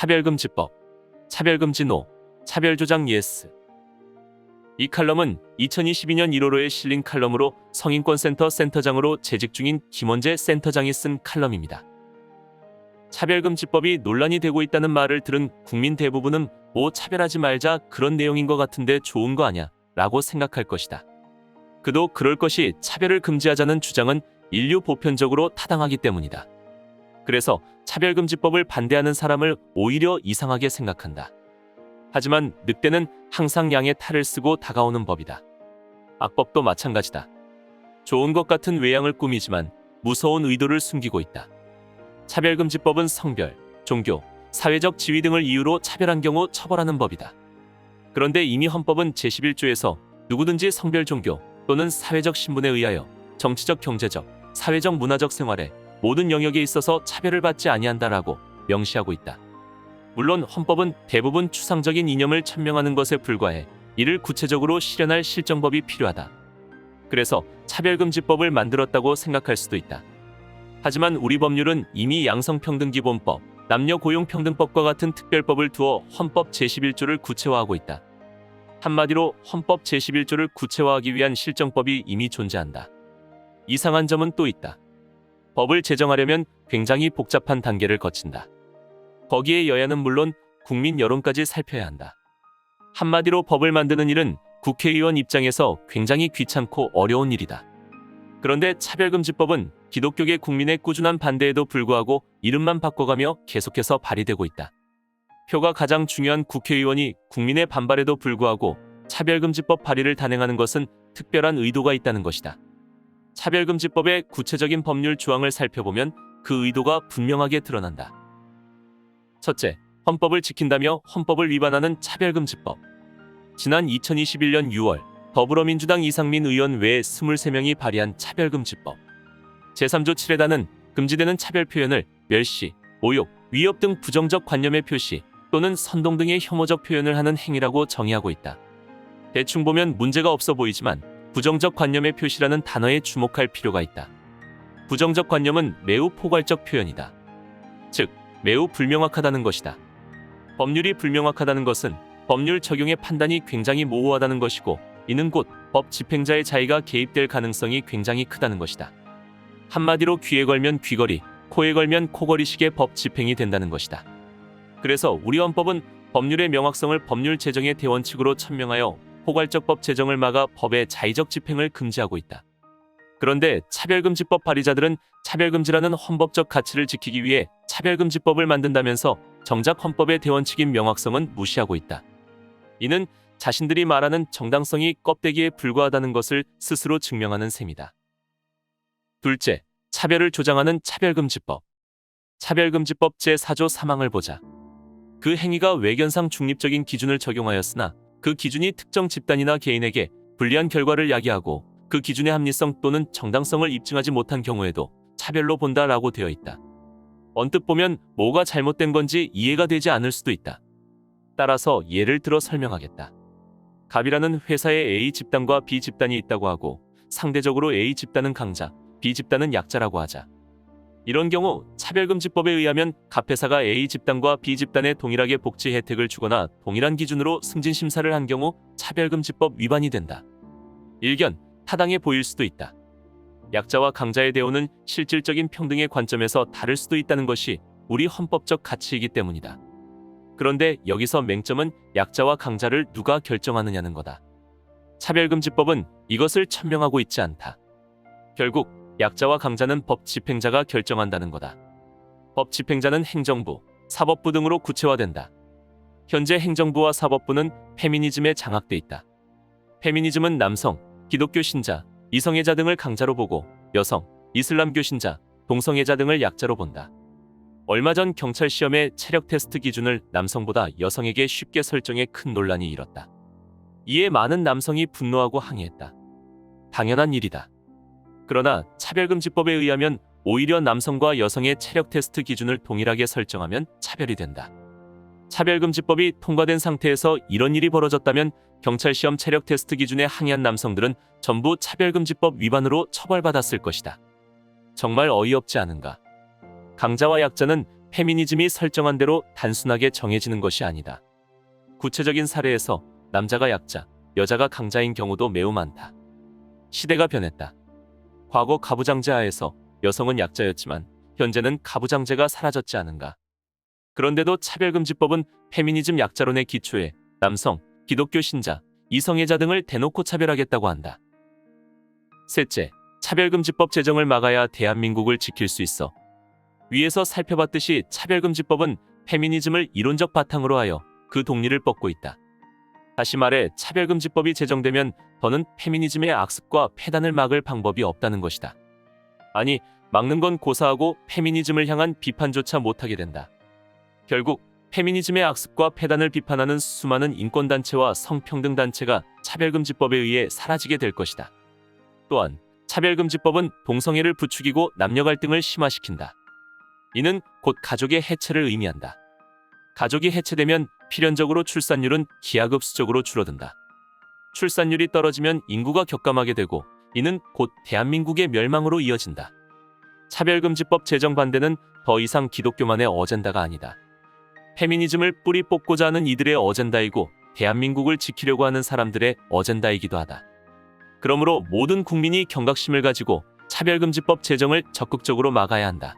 차별금지법, 차별금지 NO, 차별조장 YES. 이 칼럼은 2022년 1월호에 실린 칼럼으로 성인권센터 센터장으로 재직 중인 김원재 센터장이 쓴 칼럼입니다. 차별금지법이 논란이 되고 있다는 말을 들은 국민 대부분은 차별하지 말자 그런 내용인 것 같은데 좋은 거 아냐 라고 생각할 것이다. 그도 그럴 것이 차별을 금지하자는 주장은 인류 보편적으로 타당하기 때문이다. 그래서 차별금지법을 반대하는 사람을 오히려 이상하게 생각한다. 하지만 늑대는 항상 양의 탈을 쓰고 다가오는 법이다. 악법도 마찬가지다. 좋은 것 같은 외양을 꾸미지만 무서운 의도를 숨기고 있다. 차별금지법은 성별, 종교, 사회적 지위 등을 이유로 차별한 경우 처벌하는 법이다. 그런데 이미 헌법은 제11조에서 누구든지 성별, 종교 또는 사회적 신분에 의하여 정치적, 경제적, 사회적, 문화적 생활의 모든 영역에 있어서 차별을 받지 아니한다라고 명시하고 있다. 물론 헌법은 대부분 추상적인 이념을 천명하는 것에 불과해 이를 구체적으로 실현할 실정법이 필요하다. 그래서 차별금지법을 만들었다고 생각할 수도 있다. 하지만 우리 법률은 이미 양성평등기본법, 남녀고용평등법과 같은 특별법을 두어 헌법 제11조를 구체화하고 있다. 한마디로 헌법 제11조를 구체화하기 위한 실정법이 이미 존재한다. 이상한 점은 또 있다. 법을 제정하려면 굉장히 복잡한 단계를 거친다. 거기에 여야는 물론 국민 여론까지 살펴야 한다. 한마디로 법을 만드는 일은 국회의원 입장에서 굉장히 귀찮고 어려운 일이다. 그런데 차별금지법은 기독교계 국민의 꾸준한 반대에도 불구하고 이름만 바꿔가며 계속해서 발의되고 있다. 표가 가장 중요한 국회의원이 국민의 반발에도 불구하고 차별금지법 발의를 단행하는 것은 특별한 의도가 있다는 것이다. 차별금지법의 구체적인 법률 조항을 살펴보면 그 의도가 분명하게 드러난다. 첫째, 헌법을 지킨다며 헌법을 위반하는 차별금지법. 지난 2021년 6월 더불어민주당 이상민 의원 외에 23명이 발의한 차별금지법. 제3조 7에다는 금지되는 차별 표현을 멸시, 모욕, 위협 등 부정적 관념의 표시 또는 선동 등의 혐오적 표현을 하는 행위라고 정의하고 있다. 대충 보면 문제가 없어 보이지만 부정적 관념의 표시라는 단어에 주목할 필요가 있다. 부정적 관념은 매우 포괄적 표현이다. 즉, 매우 불명확하다는 것이다. 법률이 불명확하다는 것은 법률 적용의 판단이 굉장히 모호하다는 것이고 이는 곧 법 집행자의 자의가 개입될 가능성이 굉장히 크다는 것이다. 한마디로 귀에 걸면 귀걸이, 코에 걸면 코걸이식의 법 집행이 된다는 것이다. 그래서 우리 헌법은 법률의 명확성을 법률 제정의 대원칙으로 천명하여 포괄적 법 제정을 막아 법의 자의적 집행을 금지하고 있다. 그런데 차별금지법 발의자들은 차별금지라는 헌법적 가치를 지키기 위해 차별금지법을 만든다면서 정작 헌법의 대원칙인 명확성은 무시하고 있다. 이는 자신들이 말하는 정당성이 껍데기에 불과하다는 것을 스스로 증명하는 셈이다. 둘째, 차별을 조장하는 차별금지법. 차별금지법 제4조 3항을 보자. 그 행위가 외견상 중립적인 기준을 적용하였으나 그 기준이 특정 집단이나 개인에게 불리한 결과를 야기하고 그 기준의 합리성 또는 정당성을 입증하지 못한 경우에도 차별로 본다라고 되어 있다. 언뜻 보면 뭐가 잘못된 건지 이해가 되지 않을 수도 있다. 따라서 예를 들어 설명하겠다. 갑이라는 회사에 A 집단과 B 집단이 있다고 하고 상대적으로 A 집단은 강자, B 집단은 약자라고 하자. 이런 경우 차별금지법에 의하면 갑회사가 A 집단과 B 집단에 동일하게 복지 혜택을 주거나 동일한 기준으로 승진심사를 한 경우 차별금지법 위반이 된다. 일견, 타당해 보일 수도 있다. 약자와 강자의 대우는 실질적인 평등의 관점에서 다를 수도 있다는 것이 우리 헌법적 가치이기 때문이다. 그런데 여기서 맹점은 약자와 강자를 누가 결정하느냐는 거다. 차별금지법은 이것을 천명하고 있지 않다. 결국 약자와 강자는 법 집행자가 결정한다는 거다. 법 집행자는 행정부, 사법부 등으로 구체화된다. 현재 행정부와 사법부는 페미니즘에 장악돼 있다. 페미니즘은 남성, 기독교 신자, 이성애자 등을 강자로 보고 여성, 이슬람교 신자, 동성애자 등을 약자로 본다. 얼마 전 경찰 시험의 체력 테스트 기준을 남성보다 여성에게 쉽게 설정해 큰 논란이 일었다. 이에 많은 남성이 분노하고 항의했다. 당연한 일이다. 그러나 차별금지법에 의하면 오히려 남성과 여성의 체력 테스트 기준을 동일하게 설정하면 차별이 된다. 차별금지법이 통과된 상태에서 이런 일이 벌어졌다면 경찰 시험 체력 테스트 기준에 항의한 남성들은 전부 차별금지법 위반으로 처벌받았을 것이다. 정말 어이없지 않은가? 강자와 약자는 페미니즘이 설정한 대로 단순하게 정해지는 것이 아니다. 구체적인 사례에서 남자가 약자, 여자가 강자인 경우도 매우 많다. 시대가 변했다. 과거 가부장제 하에서 여성은 약자였지만 현재는 가부장제가 사라졌지 않은가. 그런데도 차별금지법은 페미니즘 약자론의 기초에 남성, 기독교 신자, 이성애자 등을 대놓고 차별하겠다고 한다. 셋째, 차별금지법 제정을 막아야 대한민국을 지킬 수 있어. 위에서 살펴봤듯이 차별금지법은 페미니즘을 이론적 바탕으로 하여 그 동리를 뻗고 있다. 다시 말해 차별금지법이 제정되면 더는 페미니즘의 악습과 폐단을 막을 방법이 없다는 것이다. 아니, 막는 건 고사하고 페미니즘을 향한 비판조차 못하게 된다. 결국 페미니즘의 악습과 폐단을 비판하는 수많은 인권단체와 성평등단체가 차별금지법에 의해 사라지게 될 것이다. 또한 차별금지법은 동성애를 부추기고 남녀 갈등을 심화시킨다. 이는 곧 가족의 해체를 의미한다. 가족이 해체되면 필연적으로 출산율은 기하급수적으로 줄어든다. 출산율이 떨어지면 인구가 격감하게 되고 이는 곧 대한민국의 멸망으로 이어진다. 차별금지법 제정 반대는 더 이상 기독교만의 어젠다가 아니다. 페미니즘을 뿌리 뽑고자 하는 이들의 어젠다이고 대한민국을 지키려고 하는 사람들의 어젠다이기도 하다. 그러므로 모든 국민이 경각심을 가지고 차별금지법 제정을 적극적으로 막아야 한다.